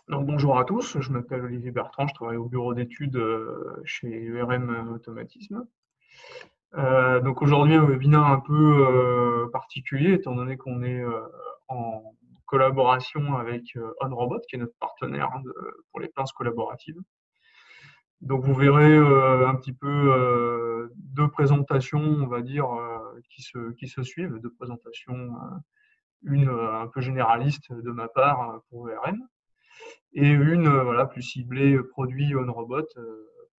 Donc, bonjour à tous, je m'appelle Olivier Bertrand, je travaille au bureau d'études chez URM Automatisme. Donc aujourd'hui, un webinaire un peu particulier, étant donné qu'on est en collaboration avec OnRobot, qui est notre partenaire pour les planches collaboratives. Donc vous verrez un petit peu deux présentations, on va dire, qui se suivent, deux présentations, une un peu généraliste de ma part pour URM, et une voilà, plus ciblée produit OnRobot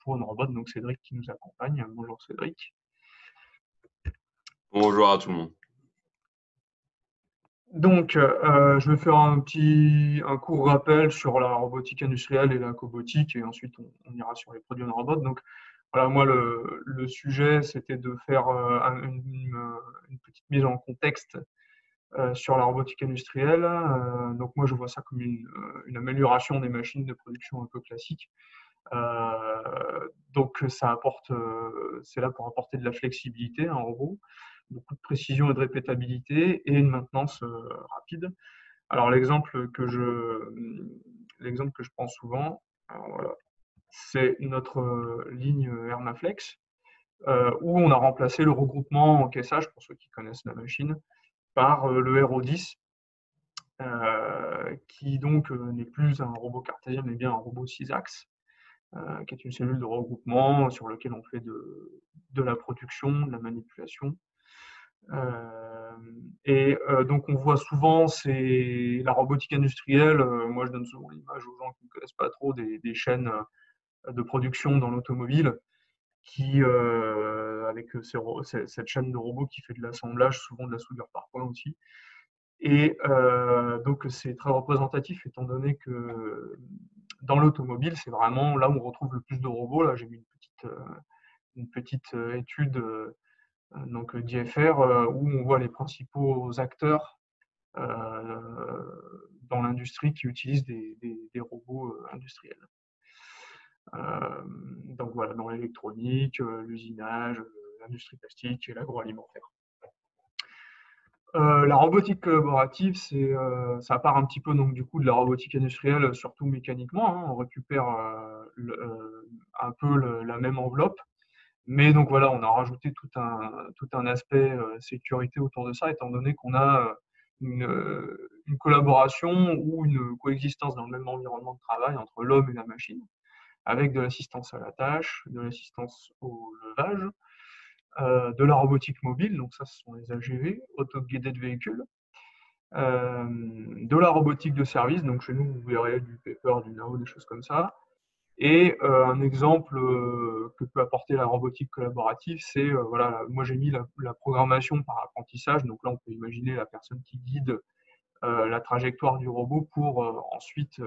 pour OnRobot, donc Cédric qui nous accompagne. Bonjour Cédric. Bonjour à tout le monde. Donc, je vais faire un court rappel sur la robotique industrielle et la cobotique, et ensuite on ira sur les produits OnRobot. Donc, voilà, moi le sujet c'était de faire une petite mise en contexte sur la robotique industrielle. Donc moi je vois ça comme une amélioration des machines de production un peu classiques. Donc ça apporte, c'est là pour apporter de la flexibilité, un robot, beaucoup de précision et de répétabilité et une maintenance rapide. Alors l'exemple que je prends souvent, alors voilà, c'est notre ligne Hermaflex, où on a remplacé le regroupement encaissage, pour ceux qui connaissent la machine, par le RO10, qui donc n'est plus un robot cartésien, mais bien un robot 6 axes, qui est une cellule de regroupement sur laquelle on fait de la production, de la manipulation. Donc on voit souvent la robotique industrielle. Moi je donne souvent l'image aux gens qui ne connaissent pas trop des chaînes de production dans l'automobile qui, avec cette chaîne de robots qui fait de l'assemblage, souvent de la soudure par point aussi. Et donc c'est très représentatif étant donné que dans l'automobile, c'est vraiment là où on retrouve le plus de robots. Là, j'ai mis une petite étude donc d'IFR où on voit les principaux acteurs dans l'industrie qui utilisent des robots industriels. Donc voilà, dans l'électronique, l'usinage, l'industrie plastique et l'agroalimentaire. La robotique collaborative, ça part un petit peu donc du coup de la robotique industrielle, surtout mécaniquement, hein. On récupère un peu la même enveloppe, mais donc voilà, on a rajouté tout un aspect sécurité autour de ça, étant donné qu'on a une collaboration ou une coexistence dans le même environnement de travail entre l'homme et la machine, avec de l'assistance à la tâche, de l'assistance au levage, de la robotique mobile, donc ça ce sont les AGV, Auto-Guided Vehicle, de la robotique de service, donc chez nous vous verrez du Pepper, du Nao, des choses comme ça. Et un exemple que peut apporter la robotique collaborative, c'est voilà, moi j'ai mis la programmation par apprentissage, donc là on peut imaginer la personne qui guide la trajectoire du robot pour ensuite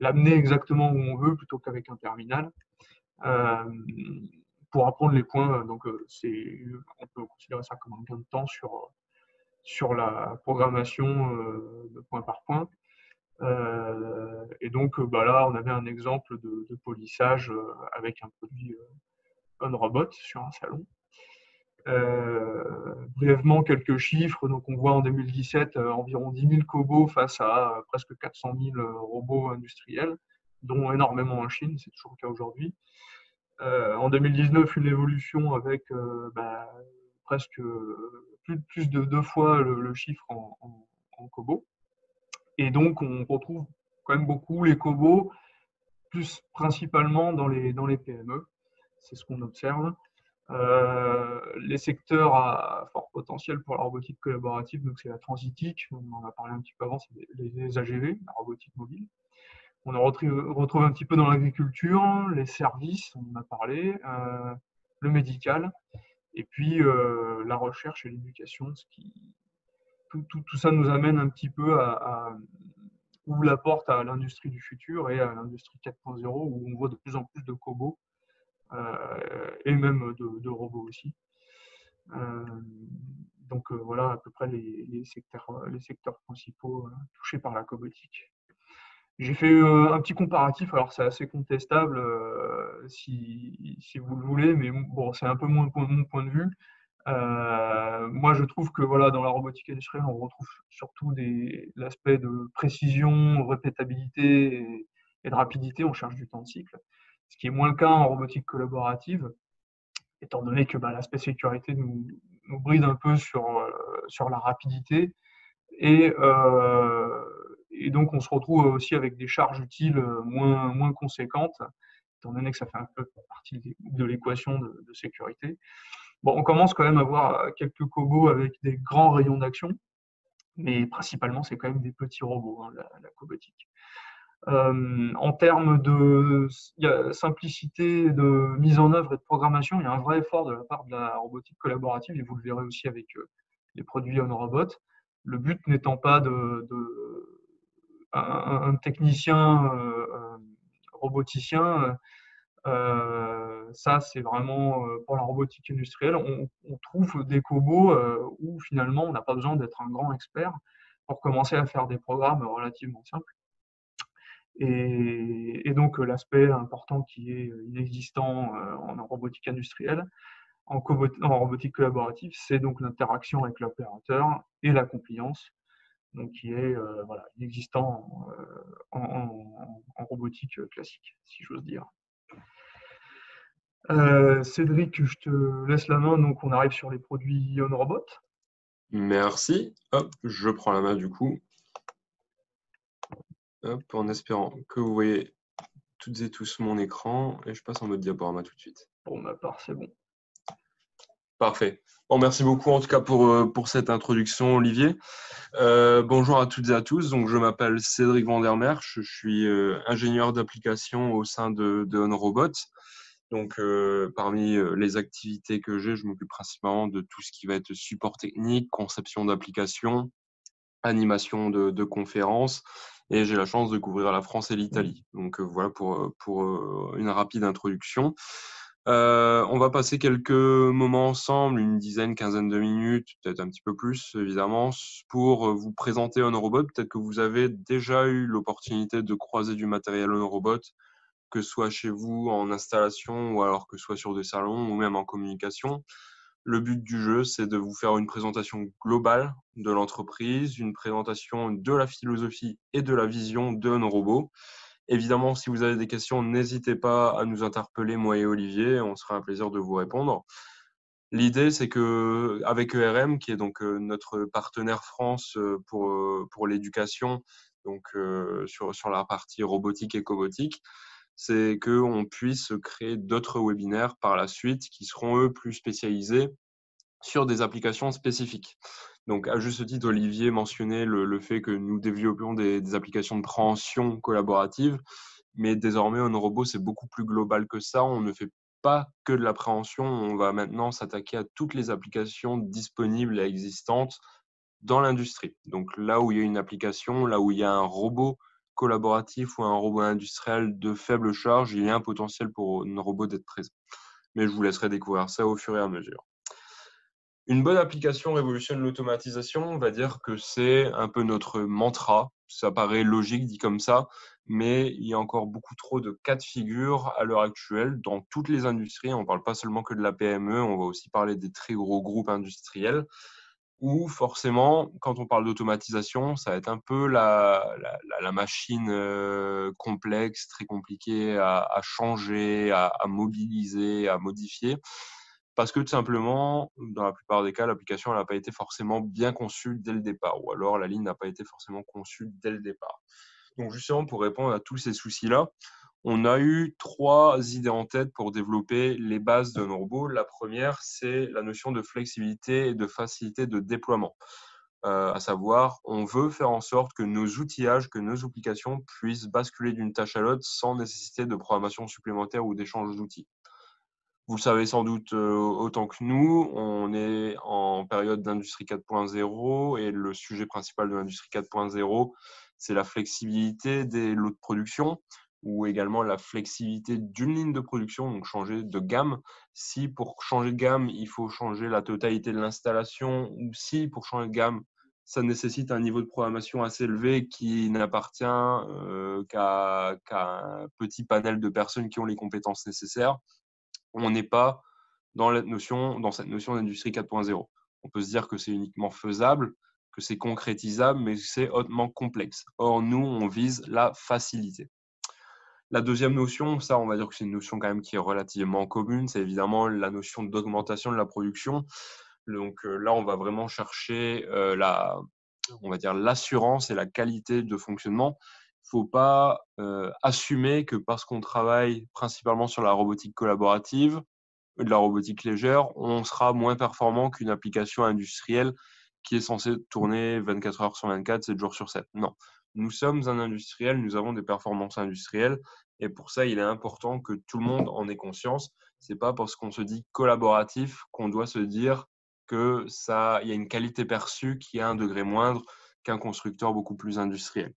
l'amener exactement où on veut plutôt qu'avec un terminal. Euh, pour apprendre les points. Donc, on peut considérer ça comme un gain de temps sur la programmation de point par point. Et donc, là, on avait un exemple de polissage avec un produit OnRobot sur un salon. Brièvement, quelques chiffres. Donc, on voit en 2017 environ 10 000 cobots face à presque 400 000 robots industriels, dont énormément en Chine, c'est toujours le cas aujourd'hui. En 2019, une évolution avec presque plus de deux fois le chiffre en cobots. Et donc, on retrouve quand même beaucoup les cobots, plus principalement dans les PME. C'est ce qu'on observe. Les secteurs à fort potentiel pour la robotique collaborative, donc c'est la transitique, on en a parlé un petit peu avant, c'est les AGV, la robotique mobile. On en retrouve un petit peu dans l'agriculture, les services, on en a parlé, le médical, et puis la recherche et l'éducation. Tout ça nous amène un petit peu ouvre la porte à l'industrie du futur et à l'industrie 4.0 où on voit de plus en plus de cobots et même de robots aussi. Donc voilà à peu près les secteurs principaux touchés par la cobotique. J'ai fait un petit comparatif, alors c'est assez contestable si vous le voulez, mais bon, c'est un peu mon point de vue. Moi, je trouve que voilà, dans la robotique industrielle, on retrouve surtout l'aspect de précision, répétabilité et de rapidité. On cherche du temps de cycle, ce qui est moins le cas en robotique collaborative, étant donné que l'aspect sécurité nous bride un peu sur la rapidité. Et, euh, et donc, on se retrouve aussi avec des charges utiles moins conséquentes, étant donné que ça fait un peu partie de l'équation de sécurité. Bon, on commence quand même à avoir quelques cobots avec des grands rayons d'action, mais principalement, c'est quand même des petits robots, hein, la cobotique. En termes de simplicité de mise en œuvre et de programmation, il y a un vrai effort de la part de la robotique collaborative, et vous le verrez aussi avec les produits OnRobot. Le but n'étant pas un technicien roboticien, ça, c'est vraiment pour la robotique industrielle. On trouve des cobots où finalement on n'a pas besoin d'être un grand expert pour commencer à faire des programmes relativement simples. Et donc l'aspect important qui est inexistant en robotique industrielle, en robotique collaborative, c'est donc l'interaction avec l'opérateur et la compliance, donc qui est voilà, inexistant en robotique classique, si j'ose dire. Cédric, je te laisse la main, donc on arrive sur les produits OnRobot. Merci. Hop, je prends la main du coup. Hop, en espérant que vous voyez toutes et tous mon écran et je passe en mode diaporama tout de suite. Pour ma part, c'est bon. Parfait. Bon, merci beaucoup en tout cas pour cette introduction, Olivier. Bonjour à toutes et à tous. Donc, je m'appelle Cédric Vandermerch. Je suis ingénieur d'application au sein de OnRobot. Donc, parmi les activités que j'ai, je m'occupe principalement de tout ce qui va être support technique, conception d'applications, animation de conférences. Et j'ai la chance de couvrir la France et l'Italie. Donc, voilà pour une rapide introduction. On va passer quelques moments ensemble, une dizaine, quinzaine de minutes, peut-être un petit peu plus, évidemment, pour vous présenter OnRobot. Peut-être que vous avez déjà eu l'opportunité de croiser du matériel OnRobot, que ce soit chez vous en installation ou alors que ce soit sur des salons ou même en communication. Le but du jeu, c'est de vous faire une présentation globale de l'entreprise, une présentation de la philosophie et de la vision de OnRobot. Évidemment, si vous avez des questions, n'hésitez pas à nous interpeller, moi et Olivier. On sera un plaisir de vous répondre. L'idée, c'est que avec ERM, qui est donc notre partenaire France pour l'éducation, donc sur la partie robotique et cobotique, c'est qu'on puisse créer d'autres webinaires par la suite qui seront eux plus spécialisés sur des applications spécifiques. Donc, à juste titre, Olivier mentionnait le fait que nous développions des applications de préhension collaborative, mais désormais, OnRobot, c'est beaucoup plus global que ça. On ne fait pas que de la préhension, on va maintenant s'attaquer à toutes les applications disponibles et existantes dans l'industrie. Donc, là où il y a une application, là où il y a un robot collaboratif ou un robot industriel de faible charge, il y a un potentiel pour OnRobot d'être présent. Mais je vous laisserai découvrir ça au fur et à mesure. Une bonne application révolutionne l'automatisation, on va dire que c'est un peu notre mantra. Ça paraît logique dit comme ça, mais il y a encore beaucoup trop de cas de figure à l'heure actuelle dans toutes les industries. On ne parle pas seulement que de la PME, on va aussi parler des très gros groupes industriels où forcément, quand on parle d'automatisation, ça va être un peu la machine complexe, très compliquée à changer, à mobiliser, à modifier. Parce que tout simplement, dans la plupart des cas, l'application n'a pas été forcément bien conçue dès le départ, ou alors la ligne n'a pas été forcément conçue dès le départ. Donc justement, pour répondre à tous ces soucis-là, on a eu 3 idées en tête pour développer les bases d'un robot. La première, c'est la notion de flexibilité et de facilité de déploiement. À savoir, on veut faire en sorte que nos outillages, que nos applications puissent basculer d'une tâche à l'autre sans nécessité de programmation supplémentaire ou d'échange d'outils. Vous le savez sans doute autant que nous, on est en période d'industrie 4.0 et le sujet principal de l'industrie 4.0, c'est la flexibilité des lots de production ou également la flexibilité d'une ligne de production, donc changer de gamme. Si pour changer de gamme, il faut changer la totalité de l'installation ou si pour changer de gamme, ça nécessite un niveau de programmation assez élevé qui n'appartient qu'à un petit panel de personnes qui ont les compétences nécessaires. On n'est pas dans cette notion d'industrie 4.0. On peut se dire que c'est uniquement faisable, que c'est concrétisable, mais c'est hautement complexe. Or, nous, on vise la facilité. La deuxième notion, ça, on va dire que c'est une notion quand même qui est relativement commune, c'est évidemment la notion d'augmentation de la production. Donc là, on va vraiment chercher on va dire l'assurance et la qualité de fonctionnement. Il ne faut pas assumer que parce qu'on travaille principalement sur la robotique collaborative, de la robotique légère, on sera moins performant qu'une application industrielle qui est censée tourner 24 heures sur 24, 7 jours sur 7. Non, nous sommes un industriel, nous avons des performances industrielles et pour ça, il est important que tout le monde en ait conscience. C'est pas parce qu'on se dit collaboratif qu'on doit se dire que ça, il y a une qualité perçue qui est à un degré moindre qu'un constructeur beaucoup plus industriel.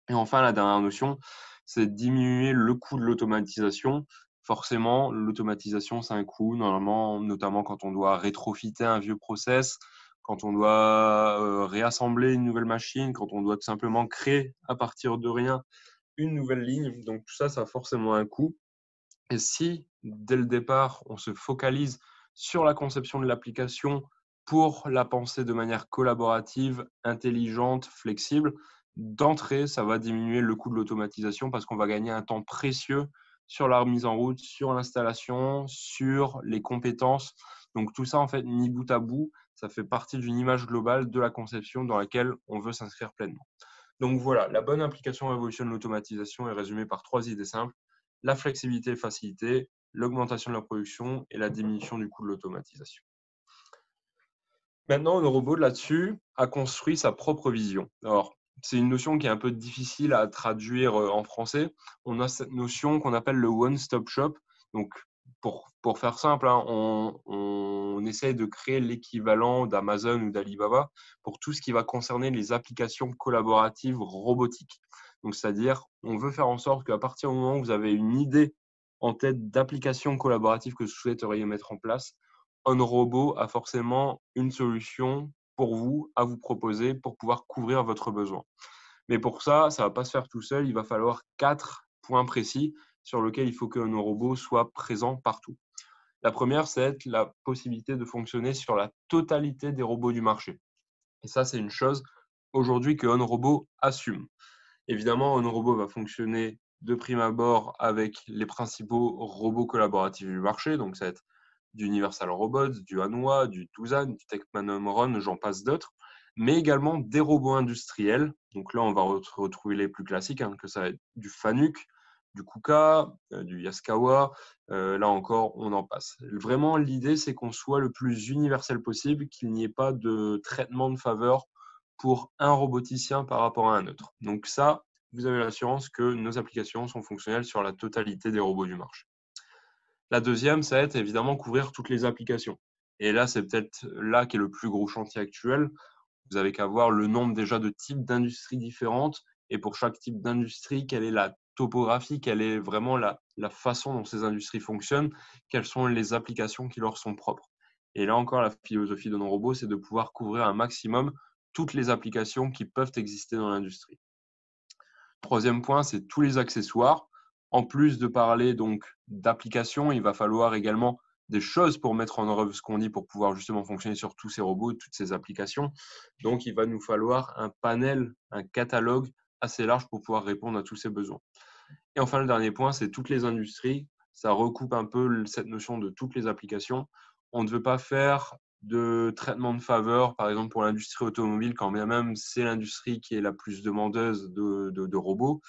Et enfin, la dernière notion, c'est diminuer le coût de l'automatisation. Forcément, l'automatisation, c'est un coût, normalement, notamment quand on doit rétrofiter un vieux process, quand on doit réassembler une nouvelle machine, quand on doit tout simplement créer à partir de rien une nouvelle ligne. Donc tout ça, ça a forcément un coût. Et si, dès le départ, on se focalise sur la conception de l'application pour la penser de manière collaborative, intelligente, flexible, d'entrée, ça va diminuer le coût de l'automatisation parce qu'on va gagner un temps précieux sur la remise en route, sur l'installation, sur les compétences. Donc tout ça, en fait, mis bout à bout, ça fait partie d'une image globale de la conception dans laquelle on veut s'inscrire pleinement. Donc voilà, la bonne application révolutionne l'automatisation est résumée par 3 idées simples: la flexibilité et facilité, l'augmentation de la production et la diminution du coût de l'automatisation. Maintenant, le robot là-dessus a construit sa propre vision. Alors, c'est une notion qui est un peu difficile à traduire en français. On a cette notion qu'on appelle le one-stop shop. Donc, pour faire simple, hein, on essaye de créer l'équivalent d'Amazon ou d'Alibaba pour tout ce qui va concerner les applications collaboratives robotiques. Donc, c'est-à-dire, on veut faire en sorte qu'à partir du moment où vous avez une idée en tête d'application collaborative que vous souhaiteriez mettre en place, un robot a forcément une solution pour vous, à vous proposer pour pouvoir couvrir votre besoin. Mais pour ça, ça ne va pas se faire tout seul. Il va falloir 4 points précis sur lesquels il faut que nos robots soient présents partout. La première, c'est la possibilité de fonctionner sur la totalité des robots du marché. Et ça, c'est une chose aujourd'hui que OnRobot assume. Évidemment, OnRobot va fonctionner de prime abord avec les principaux robots collaboratifs du marché. Donc, ça va être du Universal Robots, du Hanwha, du Tuzan, du Techmanom Ron, j'en passe d'autres, mais également des robots industriels. Donc là, on va retrouver les plus classiques, hein, que ça va être du Fanuc, du Kuka, du Yaskawa. Là encore, on en passe. Vraiment, l'idée, c'est qu'on soit le plus universel possible, qu'il n'y ait pas de traitement de faveur pour un roboticien par rapport à un autre. Donc ça, vous avez l'assurance que nos applications sont fonctionnelles sur la totalité des robots du marché. La deuxième, ça va être évidemment couvrir toutes les applications. Et là, c'est peut-être là qu'est le plus gros chantier actuel. Vous avez qu'à voir le nombre déjà de types d'industries différentes. Et pour chaque type d'industrie, quelle est la topographie, quelle est vraiment la façon dont ces industries fonctionnent, quelles sont les applications qui leur sont propres. Et là encore, la philosophie de nos robots, c'est de pouvoir couvrir un maximum toutes les applications qui peuvent exister dans l'industrie. Troisième point, c'est tous les accessoires. En plus de parler donc d'applications, il va falloir également des choses pour mettre en œuvre ce qu'on dit pour pouvoir justement fonctionner sur tous ces robots, toutes ces applications. Donc, il va nous falloir un panel, un catalogue assez large pour pouvoir répondre à tous ces besoins. Et enfin, le dernier point, c'est toutes les industries. Ça recoupe un peu cette notion de toutes les applications. On ne veut pas faire de traitement de faveur, par exemple pour l'industrie automobile, quand bien même c'est l'industrie qui est la plus demandeuse de robots.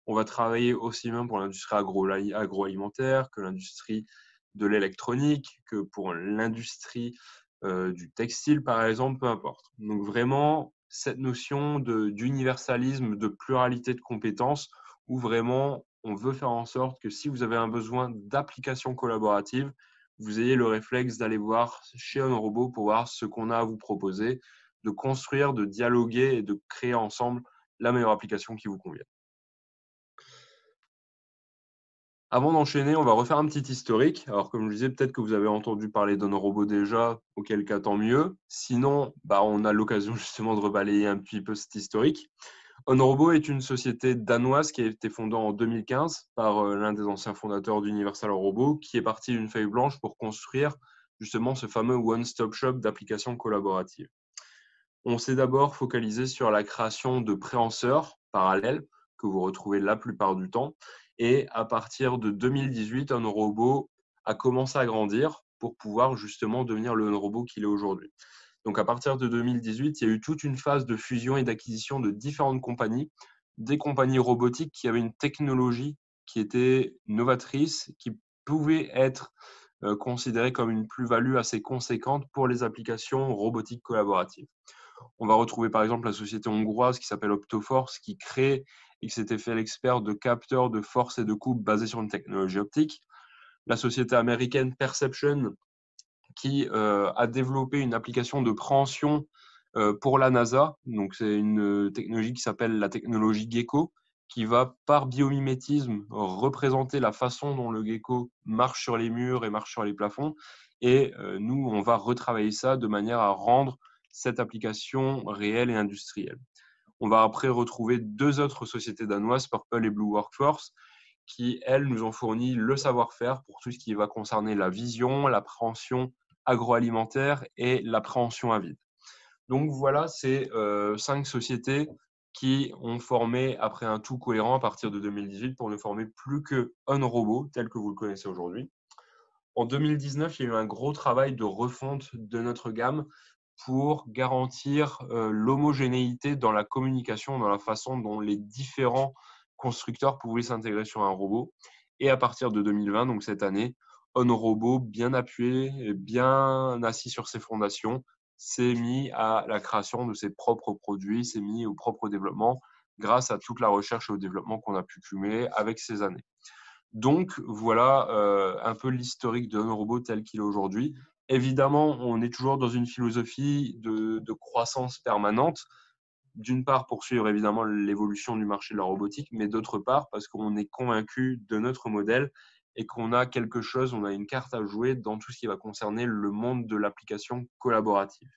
On va travailler aussi bien pour l'industrie agroalimentaire que l'industrie de l'électronique, que pour l'industrie du textile, par exemple, peu importe. Donc vraiment, cette notion d'universalisme, de pluralité de compétences, où vraiment on veut faire en sorte que si vous avez un besoin d'application collaborative, vous ayez le réflexe d'aller voir chez OnRobot pour voir ce qu'on a à vous proposer, de construire, de dialoguer et de créer ensemble la meilleure application qui vous convient. Avant d'enchaîner, on va refaire un petit historique. Alors, comme je disais, peut-être que vous avez entendu parler d'OnRobot déjà, auquel cas tant mieux. Sinon, on a l'occasion justement de rebalayer un petit peu cet historique. OnRobot est une société danoise qui a été fondée en 2015 par l'un des anciens fondateurs d'Universal Robot, qui est parti d'une feuille blanche pour construire justement ce fameux one-stop shop d'applications collaboratives. On s'est d'abord focalisé sur la création de préhenseurs parallèles que vous retrouvez la plupart du temps. Et à partir de 2018, OnRobot a commencé à grandir pour pouvoir justement devenir le OnRobot qu'il est aujourd'hui. Donc à partir de 2018, il y a eu toute une phase de fusion et d'acquisition de différentes compagnies, des compagnies robotiques qui avaient une technologie qui était novatrice, qui pouvait être considérée comme une plus-value assez conséquente pour les applications robotiques collaboratives. On va retrouver par exemple la société hongroise qui s'appelle Optoforce, qui crée et qui s'était fait l'expert de capteurs de force et de coupe basés sur une technologie optique. La société américaine Perception, qui a développé une application de préhension pour la NASA. Donc, c'est une technologie qui s'appelle la technologie Gecko, qui va par biomimétisme représenter la façon dont le gecko marche sur les murs et marche sur les plafonds. Et nous, on va retravailler ça de manière à rendre cette application réelle et industrielle. On va après retrouver deux autres sociétés danoises, Purple et Blue Workforce, qui, elles, nous ont fourni le savoir-faire pour tout ce qui va concerner la vision, l'appréhension agroalimentaire et l'appréhension à vide. Donc voilà, c'est 5 sociétés qui ont formé après un tout cohérent à partir de 2018 pour ne former plus qu'un robot tel que vous le connaissez aujourd'hui. En 2019, il y a eu un gros travail de refonte de notre gamme pour garantir l'homogénéité dans la communication, dans la façon dont les différents constructeurs pouvaient s'intégrer sur un robot. Et à partir de 2020, donc cette année, OnRobot, bien appuyé et bien assis sur ses fondations, s'est mis à la création de ses propres produits, s'est mis au propre développement grâce à toute la recherche et au développement qu'on a pu cumuler avec ces années. Donc voilà un peu l'historique de OnRobot tel qu'il est aujourd'hui. Évidemment, on est toujours dans une philosophie de croissance permanente. D'une part, pour suivre évidemment l'évolution du marché de la robotique, mais d'autre part, parce qu'on est convaincu de notre modèle et qu'on a quelque chose, on a une carte à jouer dans tout ce qui va concerner le monde de l'application collaborative.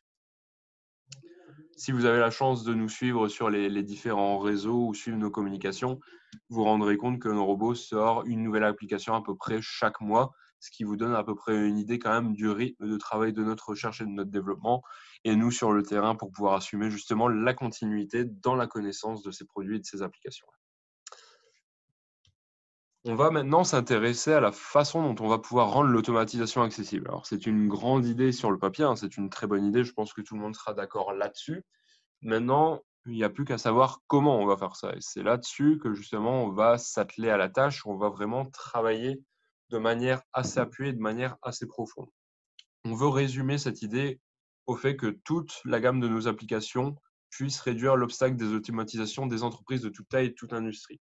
Si vous avez la chance de nous suivre sur les différents réseaux ou suivre nos communications, vous vous rendrez compte que OnRobot sort une nouvelle application à peu près chaque mois, ce qui vous donne à peu près une idée quand même du rythme de travail de notre recherche et de notre développement, et nous sur le terrain pour pouvoir assumer justement la continuité dans la connaissance de ces produits et de ces applications. On va maintenant s'intéresser à la façon dont on va pouvoir rendre l'automatisation accessible. Alors, c'est une grande idée sur le papier, hein, c'est une très bonne idée, je pense que tout le monde sera d'accord là-dessus. Maintenant, il n'y a plus qu'à savoir comment on va faire ça. Et c'est là-dessus que justement, on va s'atteler à la tâche, on va vraiment travailler de manière assez appuyée, de manière assez profonde. On veut résumer cette idée au fait que toute la gamme de nos applications puisse réduire l'obstacle des automatisations des entreprises de toute taille et de toute industrie.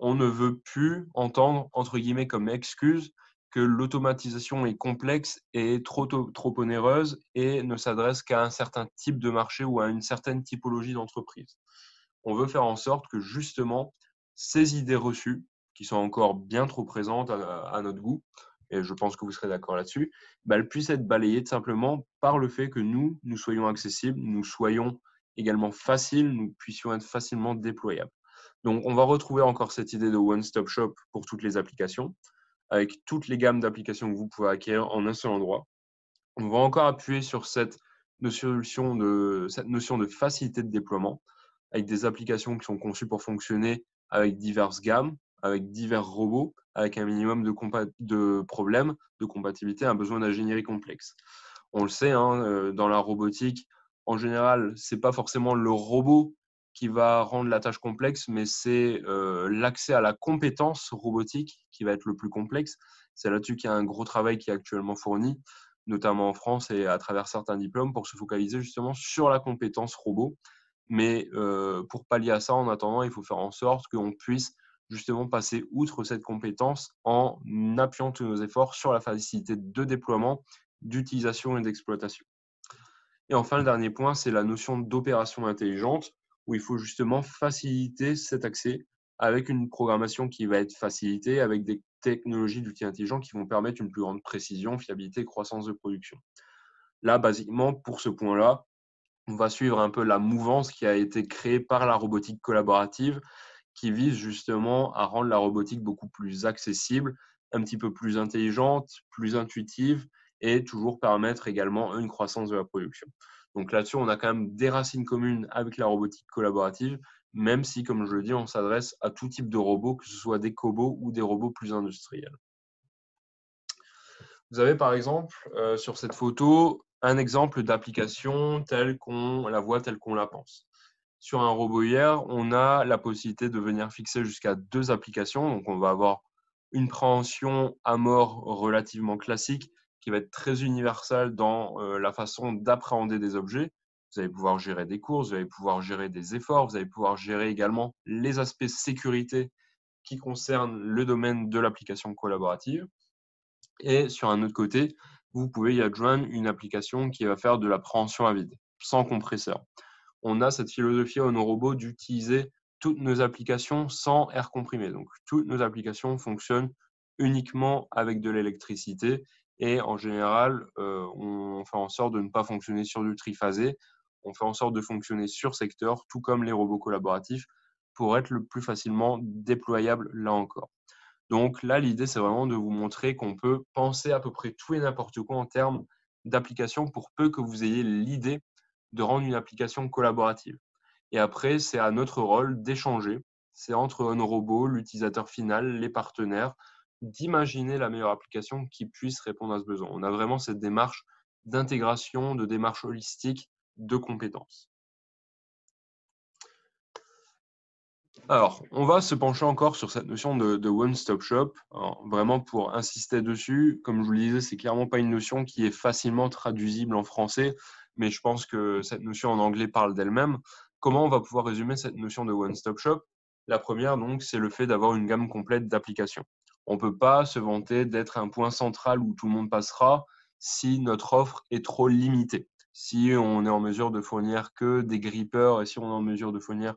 On ne veut plus entendre, entre guillemets, comme excuse que l'automatisation est complexe et trop onéreuse et ne s'adresse qu'à un certain type de marché ou à une certaine typologie d'entreprise. On veut faire en sorte que justement ces idées reçues, qui sont encore bien trop présentes à notre goût, et je pense que vous serez d'accord là-dessus, elles puissent être balayées simplement par le fait que nous soyons accessibles, nous soyons également faciles, nous puissions être facilement déployables. Donc, on va retrouver encore cette idée de one-stop shop pour toutes les applications, avec toutes les gammes d'applications que vous pouvez acquérir en un seul endroit. On va encore appuyer sur cette notion de facilité de déploiement, avec des applications qui sont conçues pour fonctionner avec diverses gammes, avec divers robots, avec un minimum de problèmes, de compatibilité, un besoin d'ingénierie complexe. On le sait, hein, dans la robotique, en général, ce n'est pas forcément le robot qui va rendre la tâche complexe, mais c'est l'accès à la compétence robotique qui va être le plus complexe. C'est là-dessus qu'il y a un gros travail qui est actuellement fourni, notamment en France et à travers certains diplômes, pour se focaliser justement sur la compétence robot. Mais pour pallier à ça, en attendant, il faut faire en sorte qu'on puisse justement passer outre cette compétence en appuyant tous nos efforts sur la facilité de déploiement, d'utilisation et d'exploitation. Et enfin, le dernier point, c'est la notion d'opération intelligente, où il faut justement faciliter cet accès avec une programmation qui va être facilitée, avec des technologies d'outils intelligents qui vont permettre une plus grande précision, fiabilité et croissance de production. Là, basiquement, pour ce point-là, on va suivre un peu la mouvance qui a été créée par la robotique collaborative, qui vise justement à rendre la robotique beaucoup plus accessible, un petit peu plus intelligente, plus intuitive et toujours permettre également une croissance de la production. Donc là-dessus, on a quand même des racines communes avec la robotique collaborative, même si, comme je le dis, on s'adresse à tout type de robots, que ce soit des cobots ou des robots plus industriels. Vous avez par exemple sur cette photo un exemple d'application telle qu'on la voit, telle qu'on la pense. Sur un robot hier, on a la possibilité de venir fixer jusqu'à 2 applications. Donc, on va avoir une préhension à mort relativement classique qui va être très universelle dans la façon d'appréhender des objets. Vous allez pouvoir gérer des courses, vous allez pouvoir gérer des efforts, vous allez pouvoir gérer également les aspects sécurité qui concernent le domaine de l'application collaborative. Et sur un autre côté, vous pouvez y adjoindre une application qui va faire de la préhension à vide, sans compresseur. On a cette philosophie à Honorobot d'utiliser toutes nos applications sans air comprimé. Donc, toutes nos applications fonctionnent uniquement avec de l'électricité et en général, on fait en sorte de ne pas fonctionner sur du triphasé. On fait en sorte de fonctionner sur secteur, tout comme les robots collaboratifs, pour être le plus facilement déployable là encore. Donc là, l'idée, c'est vraiment de vous montrer qu'on peut penser à peu près tout et n'importe quoi en termes d'application pour peu que vous ayez l'idée de rendre une application collaborative. Et après, c'est à notre rôle d'échanger. C'est entre nos robots, l'utilisateur final, les partenaires, d'imaginer la meilleure application qui puisse répondre à ce besoin. On a vraiment cette démarche d'intégration, de démarche holistique, de compétences. Alors, on va se pencher encore sur cette notion de one-stop shop. Alors, vraiment, pour insister dessus, comme je vous le disais, c'est clairement pas une notion qui est facilement traduisible en français, mais je pense que cette notion en anglais parle d'elle-même. Comment on va pouvoir résumer cette notion de one-stop shop? La première, donc, c'est le fait d'avoir une gamme complète d'applications. On ne peut pas se vanter d'être un point central où tout le monde passera si notre offre est trop limitée. Si on est en mesure de fournir que des grippers et si on est en mesure de fournir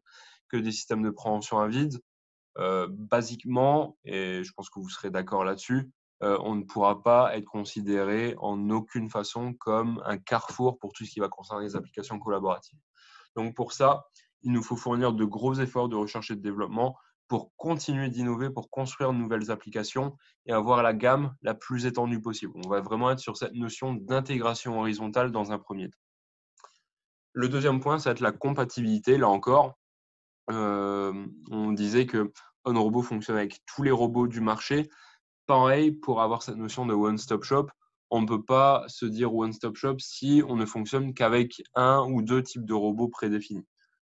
que des systèmes de préhension à vide, basiquement, et je pense que vous serez d'accord là-dessus, on ne pourra pas être considéré en aucune façon comme un carrefour pour tout ce qui va concerner les applications collaboratives. Donc pour ça, il nous faut fournir de gros efforts de recherche et de développement pour continuer d'innover, pour construire de nouvelles applications et avoir la gamme la plus étendue possible. On va vraiment être sur cette notion d'intégration horizontale dans un premier temps. Le deuxième point, ça va être la compatibilité. Là encore, on disait que Honorobot fonctionne avec tous les robots du marché. Pareil, pour avoir cette notion de one-stop shop, on ne peut pas se dire one-stop shop si on ne fonctionne qu'avec un ou deux types de robots prédéfinis.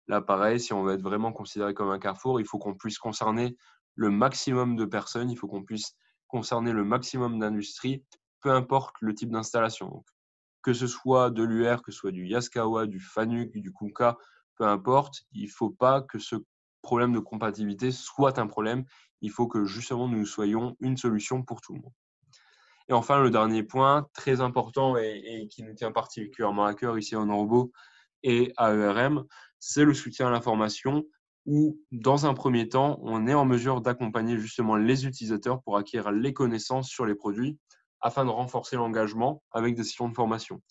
Là, pareil, si on veut être vraiment considéré comme un carrefour, il faut qu'on puisse concerner le maximum de personnes, il faut qu'on puisse concerner le maximum d'industries, peu importe le type d'installation. Donc, que ce soit de l'UR, que ce soit du Yaskawa, du Fanuc, du Kuka, peu importe, il ne faut pas que ce problème de compatibilité soit un problème. Il faut que justement nous soyons une solution pour tout le monde. Et enfin, le dernier point, très important et qui nous tient particulièrement à cœur ici en Honorobot et à ERM, c'est le soutien à l'information où, dans un premier temps, on est en mesure d'accompagner justement les utilisateurs pour acquérir les connaissances sur les produits afin de renforcer l'engagement avec des sessions de formation.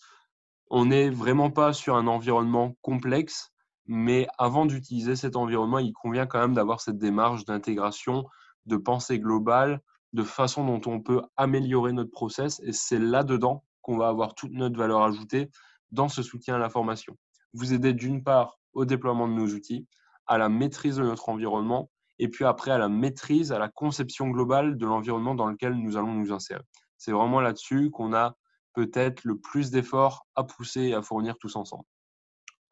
On n'est vraiment pas sur un environnement complexe, mais avant d'utiliser cet environnement, il convient quand même d'avoir cette démarche d'intégration, de pensée globale, de façon dont on peut améliorer notre process. Et c'est là-dedans qu'on va avoir toute notre valeur ajoutée dans ce soutien à la formation. Vous aider d'une part au déploiement de nos outils, à la maîtrise de notre environnement, et puis après à la maîtrise, à la conception globale de l'environnement dans lequel nous allons nous insérer. C'est vraiment là-dessus qu'on a peut-être le plus d'efforts à pousser et à fournir tous ensemble.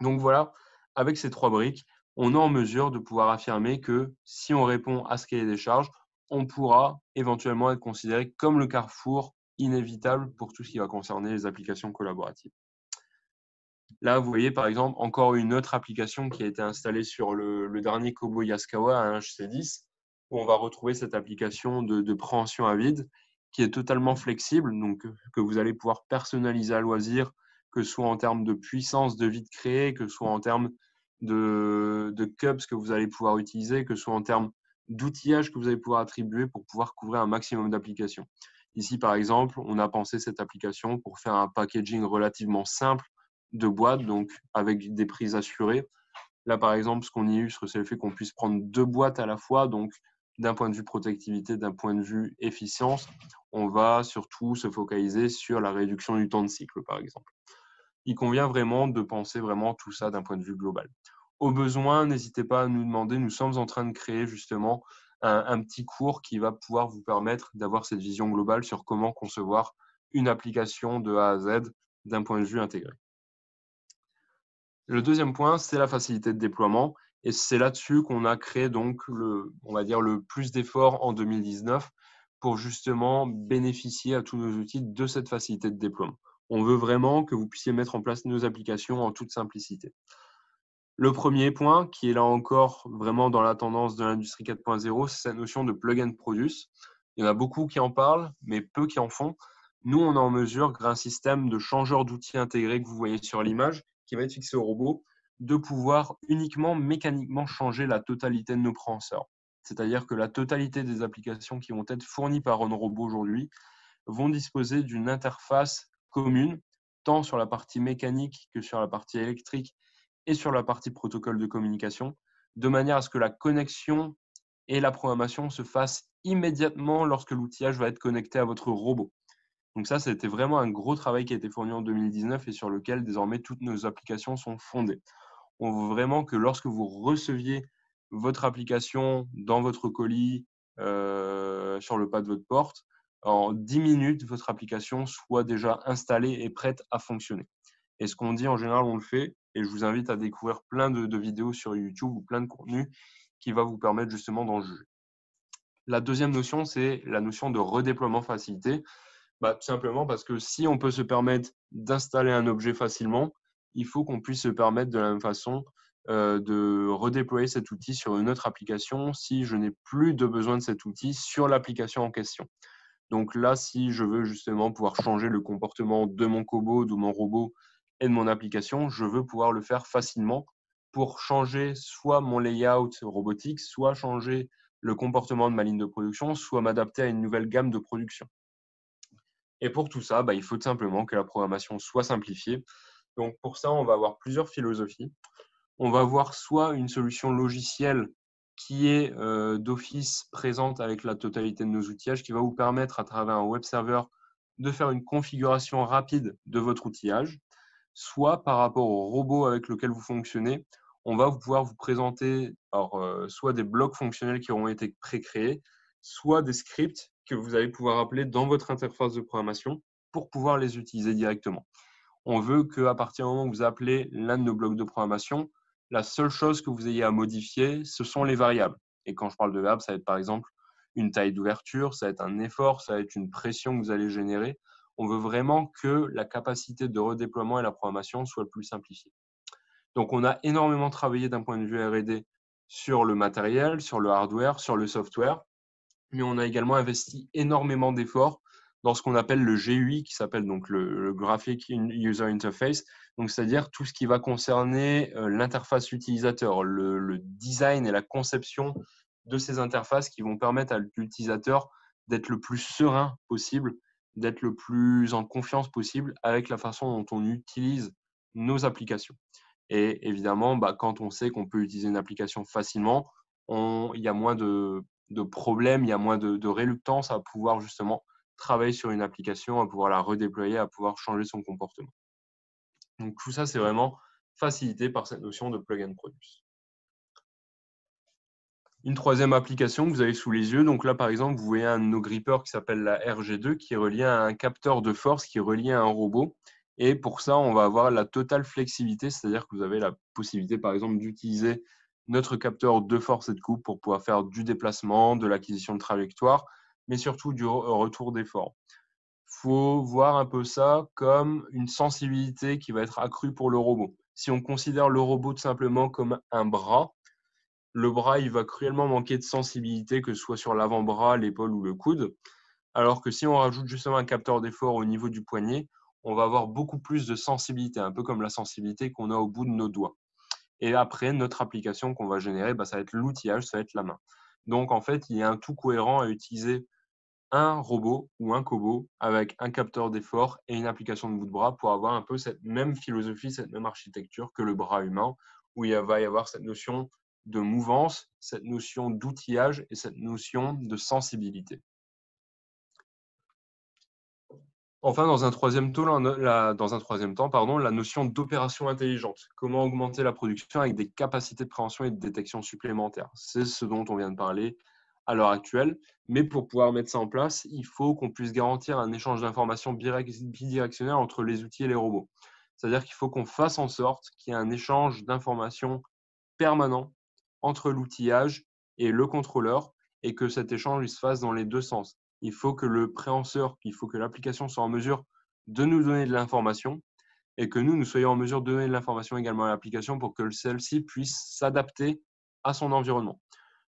Donc voilà, avec ces 3 briques, on est en mesure de pouvoir affirmer que si on répond à ce cahier des charges, on pourra éventuellement être considéré comme le carrefour inévitable pour tout ce qui va concerner les applications collaboratives. Là, vous voyez par exemple encore une autre application qui a été installée sur le dernier Kobo Yaskawa à HC10, où on va retrouver cette application de préhension à vide qui est totalement flexible, donc que vous allez pouvoir personnaliser à loisir, que ce soit en termes de puissance de vide créé, que ce soit en termes de cups que vous allez pouvoir utiliser, que ce soit en termes d'outillage que vous allez pouvoir attribuer pour pouvoir couvrir un maximum d'applications. Ici, par exemple, on a pensé cette application pour faire un packaging relativement simple de boîtes, donc avec des prises assurées. Là, par exemple, ce qu'on illustre, c'est le fait qu'on puisse prendre 2 boîtes à la fois. Donc, d'un point de vue protectivité, d'un point de vue efficience, on va surtout se focaliser sur la réduction du temps de cycle, par exemple. Il convient vraiment de penser vraiment tout ça d'un point de vue global. Au besoin, n'hésitez pas à nous demander. Nous sommes en train de créer justement un petit cours qui va pouvoir vous permettre d'avoir cette vision globale sur comment concevoir une application de A à Z d'un point de vue intégré. Le deuxième point, c'est la facilité de déploiement. Et c'est là-dessus qu'on a créé donc on va dire le plus d'efforts en 2019 pour justement bénéficier à tous nos outils de cette facilité de déploiement. On veut vraiment que vous puissiez mettre en place nos applications en toute simplicité. Le premier point, qui est là encore vraiment dans la tendance de l'industrie 4.0, c'est cette notion de plug and produce. Il y en a beaucoup qui en parlent, mais peu qui en font. Nous, on est en mesure, grâce à un système de changeur d'outils intégré que vous voyez sur l'image, qui va être fixé au robot, de pouvoir uniquement mécaniquement changer la totalité de nos préhenseurs. C'est-à-dire que la totalité des applications qui vont être fournies par un robot aujourd'hui vont disposer d'une interface commune, tant sur la partie mécanique que sur la partie électrique et sur la partie protocole de communication, de manière à ce que la connexion et la programmation se fassent immédiatement lorsque l'outillage va être connecté à votre robot. Donc ça, c'était vraiment un gros travail qui a été fourni en 2019 et sur lequel désormais toutes nos applications sont fondées. On veut vraiment que lorsque vous receviez votre application dans votre colis, sur le pas de votre porte, en 10 minutes, votre application soit déjà installée et prête à fonctionner. Et ce qu'on dit en général, on le fait. Et je vous invite à découvrir plein de vidéos sur YouTube ou plein de contenus qui va vous permettre justement d'en juger. La deuxième notion, c'est la notion de redéploiement facilité. Tout simplement parce que si on peut se permettre d'installer un objet facilement, il faut qu'on puisse se permettre de la même façon de redéployer cet outil sur une autre application si je n'ai plus de besoin de cet outil sur l'application en question. Donc là, si je veux justement pouvoir changer le comportement de mon cobot, de mon robot et de mon application, je veux pouvoir le faire facilement pour changer soit mon layout robotique, soit changer le comportement de ma ligne de production, soit m'adapter à une nouvelle gamme de production. Et pour tout ça, il faut tout simplement que la programmation soit simplifiée. Donc pour ça, on va avoir plusieurs philosophies. On va avoir soit une solution logicielle qui est d'office présente avec la totalité de nos outillages, qui va vous permettre à travers un web server de faire une configuration rapide de votre outillage, soit par rapport au robot avec lequel vous fonctionnez, on va pouvoir vous présenter soit des blocs fonctionnels qui auront été pré-créés, soit des scripts que vous allez pouvoir appeler dans votre interface de programmation pour pouvoir les utiliser directement. On veut qu'à partir du moment où vous appelez l'un de nos blocs de programmation, la seule chose que vous ayez à modifier, ce sont les variables. Et quand je parle de variables, ça va être par exemple une taille d'ouverture, ça va être un effort, ça va être une pression que vous allez générer. On veut vraiment que la capacité de redéploiement et la programmation soit plus simplifiée. Donc, on a énormément travaillé d'un point de vue R&D sur le matériel, sur le hardware, sur le software, mais on a également investi énormément d'efforts dans ce qu'on appelle le GUI, qui s'appelle donc le Graphic User Interface, donc c'est-à-dire tout ce qui va concerner l'interface utilisateur, le design et la conception de ces interfaces qui vont permettre à l'utilisateur d'être le plus serein possible, d'être le plus en confiance possible avec la façon dont on utilise nos applications. Et évidemment, quand on sait qu'on peut utiliser une application facilement, il y a moins de problèmes, il y a moins de réluctance à pouvoir justement travailler sur une application, à pouvoir la redéployer, à pouvoir changer son comportement. Donc tout ça, c'est vraiment facilité par cette notion de plug and produce. Une troisième application que vous avez sous les yeux, donc là par exemple, vous voyez un de nos grippers qui s'appelle la RG2 qui est relié à un capteur de force qui est relié à un robot. Et pour ça, on va avoir la totale flexibilité, c'est-à-dire que vous avez la possibilité par exemple d'utiliser notre capteur de force et de coupe pour pouvoir faire du déplacement, de l'acquisition de trajectoire, mais surtout du retour d'effort. Il faut voir un peu ça comme une sensibilité qui va être accrue pour le robot. Si on considère le robot tout simplement comme un bras, le bras, il va cruellement manquer de sensibilité, que ce soit sur l'avant-bras, l'épaule ou le coude. Alors que si on rajoute justement un capteur d'effort au niveau du poignet, on va avoir beaucoup plus de sensibilité, un peu comme la sensibilité qu'on a au bout de nos doigts. Et après, notre application qu'on va générer, ça va être l'outillage, ça va être la main. Donc, en fait, il y a un tout cohérent à utiliser un robot ou un cobot avec un capteur d'effort et une application de bout de bras pour avoir un peu cette même philosophie, cette même architecture que le bras humain, où il va y avoir cette notion de mouvance, cette notion d'outillage et cette notion de sensibilité. Enfin, dans un troisième temps, la notion d'opération intelligente. Comment augmenter la production avec des capacités de préhension et de détection supplémentaires. C'est ce dont on vient de parler à l'heure actuelle. Mais pour pouvoir mettre ça en place, il faut qu'on puisse garantir un échange d'informations bidirectionnel entre les outils et les robots. C'est-à-dire qu'il faut qu'on fasse en sorte qu'il y ait un échange d'informations permanent entre l'outillage et le contrôleur et que cet échange se fasse dans les deux sens. Il faut que le préhenseur, il faut que l'application soit en mesure de nous donner de l'information et que nous soyons en mesure de donner de l'information également à l'application pour que celle-ci puisse s'adapter à son environnement.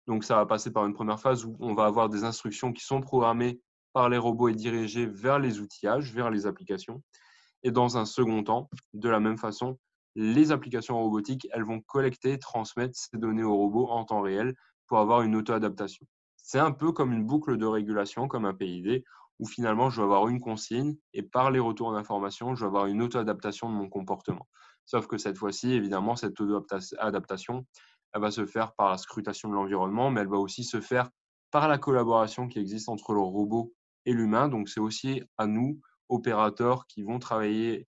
Donc, ça va passer par une première phase où on va avoir des instructions qui sont programmées par les robots et dirigées vers les outillages, vers les applications. Et dans un second temps, de la même façon, les applications robotiques, elles vont collecter et transmettre ces données aux robots en temps réel pour avoir une auto-adaptation. C'est un peu comme une boucle de régulation, comme un PID, où finalement, je vais avoir une consigne et par les retours d'information, je vais avoir une auto-adaptation de mon comportement. Sauf que cette fois-ci, évidemment, cette auto-adaptation, elle va se faire par la scrutation de l'environnement, mais elle va aussi se faire par la collaboration qui existe entre le robot et l'humain. Donc, c'est aussi à nous, opérateurs qui vont travailler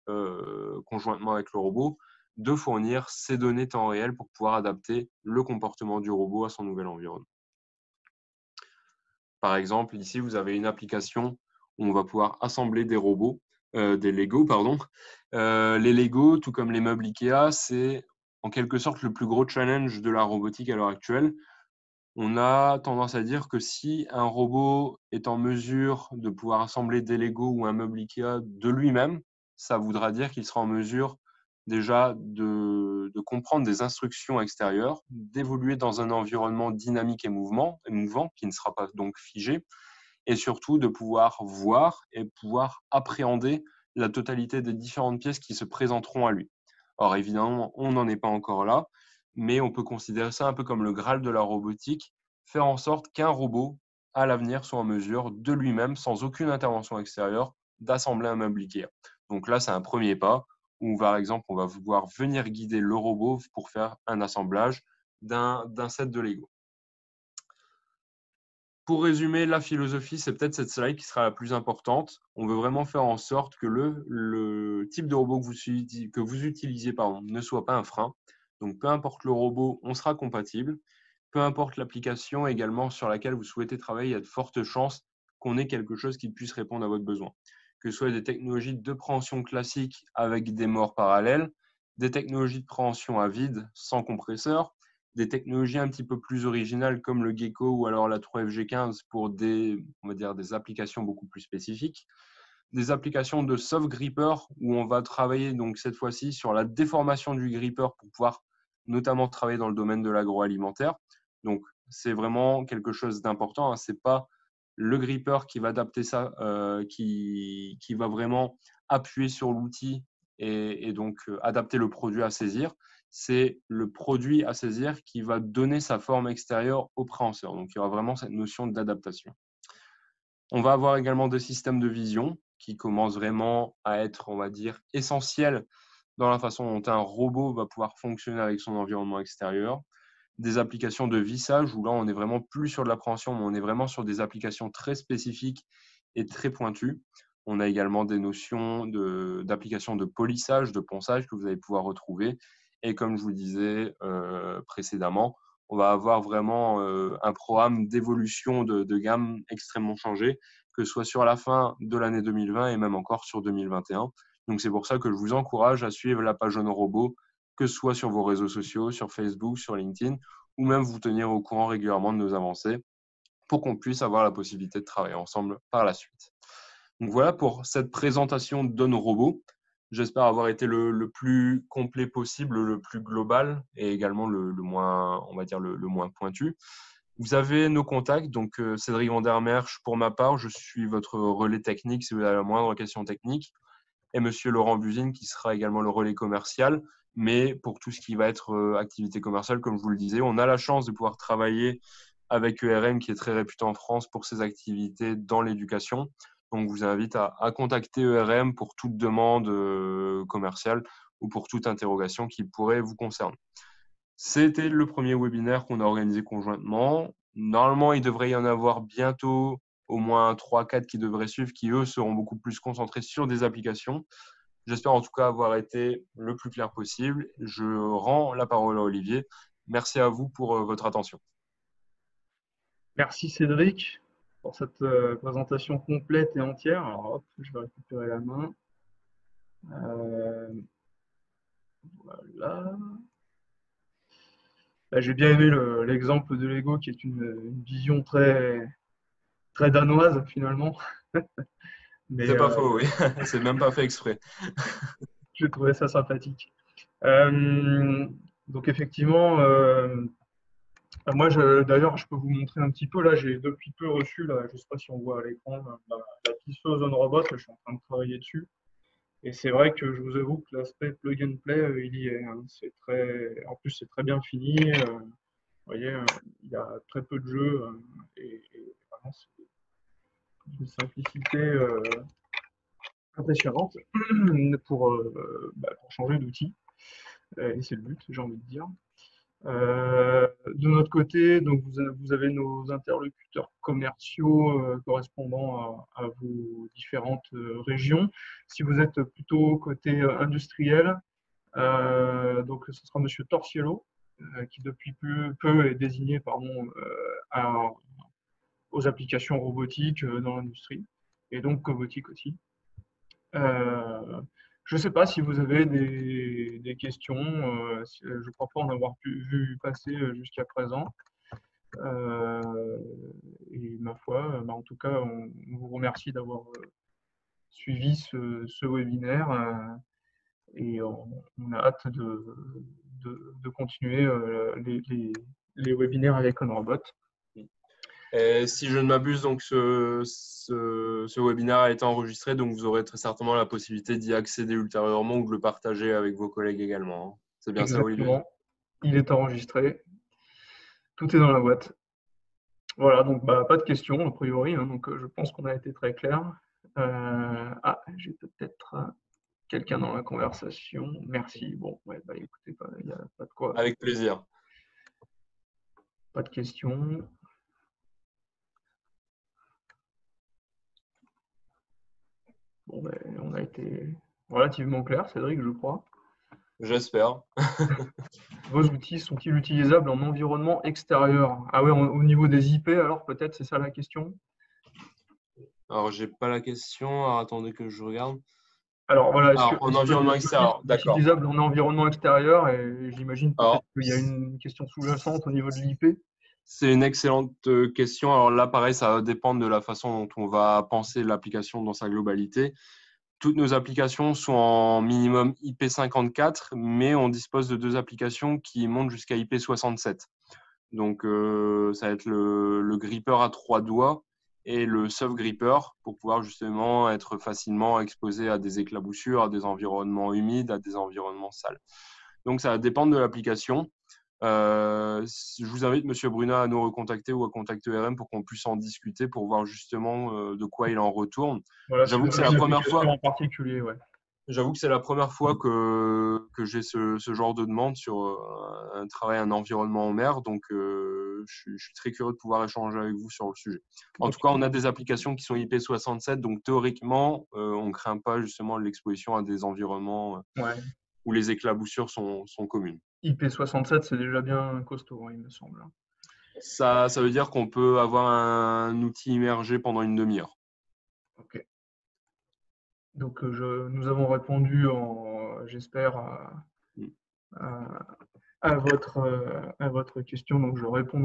conjointement avec le robot, de fournir ces données temps réel pour pouvoir adapter le comportement du robot à son nouvel environnement. Par exemple, ici, vous avez une application où on va pouvoir assembler des robots, des Lego, pardon. Les Lego, tout comme les meubles Ikea, c'est en quelque sorte le plus gros challenge de la robotique à l'heure actuelle. On a tendance à dire que si un robot est en mesure de pouvoir assembler des Lego ou un meuble Ikea de lui-même, ça voudra dire qu'il sera en mesure déjà de comprendre des instructions extérieures, d'évoluer dans un environnement dynamique et mouvant, qui ne sera pas donc figé, et surtout de pouvoir voir et pouvoir appréhender la totalité des différentes pièces qui se présenteront à lui. Or, évidemment, on n'en est pas encore là, mais on peut considérer ça un peu comme le Graal de la robotique, faire en sorte qu'un robot, à l'avenir, soit en mesure de lui-même, sans aucune intervention extérieure, d'assembler un meuble Ikea. Donc là, c'est un premier pas où, par exemple, on va pouvoir venir guider le robot pour faire un assemblage d'un set de Lego. Pour résumer, la philosophie, c'est peut-être cette slide qui sera la plus importante. On veut vraiment faire en sorte que le type de robot que vous utilisiez ne soit pas un frein. Donc, peu importe le robot, on sera compatible. Peu importe l'application également sur laquelle vous souhaitez travailler, il y a de fortes chances qu'on ait quelque chose qui puisse répondre à votre besoin. Que ce soit des technologies de préhension classiques avec des morts parallèles, des technologies de préhension à vide sans compresseur, des technologies un petit peu plus originales comme le Gecko ou alors la 3FG15 pour on va dire, des applications beaucoup plus spécifiques, des applications de soft gripper où on va travailler donc cette fois-ci sur la déformation du gripper pour pouvoir notamment travailler dans le domaine de l'agroalimentaire. Donc c'est vraiment quelque chose d'important, hein. C'est pas le gripper qui va adapter ça, qui va vraiment appuyer sur l'outil et donc adapter le produit à saisir. C'est le produit à saisir qui va donner sa forme extérieure au préhenseur. Donc il y aura vraiment cette notion d'adaptation. On va avoir également des systèmes de vision qui commencent vraiment à être, on va dire, essentiels dans la façon dont un robot va pouvoir fonctionner avec son environnement extérieur. Des applications de vissage où là, on n'est vraiment plus sur de l'appréhension, mais on est vraiment sur des applications très spécifiques et très pointues. On a également des notions d'applications de polissage, de ponçage que vous allez pouvoir retrouver. Et comme je vous disais précédemment, on va avoir vraiment un programme d'évolution de gamme extrêmement changé, que ce soit sur la fin de l'année 2020 et même encore sur 2021. Donc c'est pour ça que je vous encourage à suivre la page Jeune Robot, que ce soit sur vos réseaux sociaux, sur Facebook, sur LinkedIn, ou même vous tenir au courant régulièrement de nos avancées pour qu'on puisse avoir la possibilité de travailler ensemble par la suite. Donc voilà pour cette présentation de nos robots. J'espère avoir été le plus complet possible, le plus global et également le moins, on va dire, le moins pointu. Vous avez nos contacts, donc Cédric Vandermersch pour ma part, je suis votre relais technique si vous avez la moindre question technique, et Monsieur Laurent Buzine qui sera également le relais commercial. Mais pour tout ce qui va être activité commerciale, comme je vous le disais, on a la chance de pouvoir travailler avec ERM qui est très réputé en France pour ses activités dans l'éducation. Donc, je vous invite à contacter ERM pour toute demande commerciale ou pour toute interrogation qui pourrait vous concerner. C'était le premier webinaire qu'on a organisé conjointement. Normalement, il devrait y en avoir bientôt au moins 3-4 qui devraient suivre, qui eux seront beaucoup plus concentrés sur des applications. J'espère en tout cas avoir été le plus clair possible. Je rends la parole à Olivier. Merci à vous pour votre attention. Merci Cédric pour cette présentation complète et entière. Alors hop, je vais récupérer la main. Voilà. J'ai bien aimé l'exemple de Lego qui est une vision très, très danoise finalement. Mais C'est pas faux, oui. C'est même pas fait exprès. j'ai trouvé ça sympathique. Donc effectivement, moi d'ailleurs je peux vous montrer un petit peu. Là, j'ai depuis peu reçu, là, je ne sais pas si on voit à l'écran, la Tissot Zone Robot. Là, je suis en train de travailler dessus. Et c'est vrai que je vous avoue que l'aspect plug and play, il y est. Hein. En plus, c'est très bien fini. Vous voyez, il y a très peu de jeux et vraiment, c'est une simplicité impressionnante pour changer d'outil. Et c'est le but, j'ai envie de dire. De notre côté, donc vous avez nos interlocuteurs commerciaux correspondant à vos différentes régions. Si vous êtes plutôt côté industriel, donc ce sera Monsieur Torciello, qui depuis peu est désigné aux applications robotiques dans l'industrie, et donc cobotique aussi. Je ne sais pas si vous avez des questions. Je ne crois pas en avoir vu passer jusqu'à présent. Et ma foi, en tout cas, on vous remercie d'avoir suivi ce webinaire et on a hâte de continuer les webinaires avec OnRobot. Et si je ne m'abuse, donc ce webinaire a été enregistré, donc vous aurez très certainement la possibilité d'y accéder ultérieurement ou de le partager avec vos collègues également. C'est bien ça, Olivier? Exactement. Il est enregistré. Tout est dans la boîte. Voilà, donc pas de questions a priori, hein, donc je pense qu'on a été très clair. J'ai peut-être quelqu'un dans la conversation. Merci. Bon, ouais, écoutez, il n'y a pas de quoi. Avec plaisir. Pas de questions. Bon, on a été relativement clair, Cédric, je crois. J'espère. Vos outils sont-ils utilisables en environnement extérieur? Ah oui, au niveau des IP, alors peut-être, c'est ça la question? Alors, j'ai pas la question. Alors, attendez que je regarde. Alors voilà, Alors, en environnement extérieur, d'accord. utilisable en environnement extérieur? Et j'imagine Alors, peut-être qu'il y a une question sous-jacente au niveau de l'IP. c'est une excellente question. Alors là, pareil, ça va dépendre de la façon dont on va penser l'application dans sa globalité. Toutes nos applications sont en minimum IP54, mais on dispose de 2 applications qui montent jusqu'à IP67. Donc, ça va être le gripper à 3 doigts et le soft gripper pour pouvoir justement être facilement exposé à des éclaboussures, à des environnements humides, à des environnements sales. Donc, ça va dépendre de l'application. Je vous invite, Monsieur Brunat, à nous recontacter ou à contacter ERM pour qu'on puisse en discuter, pour voir justement de quoi il en retourne. Voilà, si J'avoue vous que c'est avez la une première application fois. en particulier, ouais. J'avoue que c'est la première fois que j'ai ce genre de demande sur un travail, un environnement en mer. Donc, je suis très curieux de pouvoir échanger avec vous sur le sujet. En tout cas, on a des applications qui sont IP67. Donc, théoriquement, on ne craint pas justement l'exposition à des environnements Ouais. où les éclaboussures sont communes. IP67, c'est déjà bien costaud, hein, il me semble. Ça veut dire qu'on peut avoir un outil immergé pendant une demi-heure. Ok. Donc, nous avons répondu, j'espère, à votre question. Donc, je réponds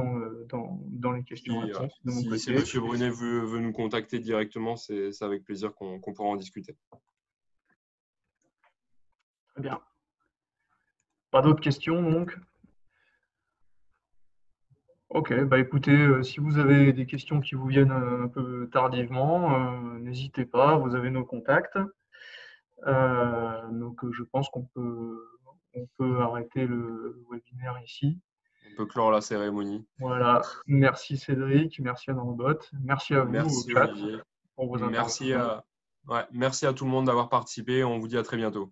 dans les questions-réponses de mon Si côté. Monsieur Brunet veut nous contacter directement, c'est avec plaisir qu'on pourra en discuter. Très bien. Pas d'autres questions, donc? Ok, écoutez, si vous avez des questions qui vous viennent un peu tardivement, n'hésitez pas, vous avez nos contacts. Donc je pense on peut arrêter le webinaire ici. On peut clore la cérémonie. Voilà. Merci Cédric, merci Anne-Robot, merci à vous au Merci chat Olivier. pour vos Merci interventions. à, ouais, merci à tout le monde d'avoir participé. On vous dit à très bientôt.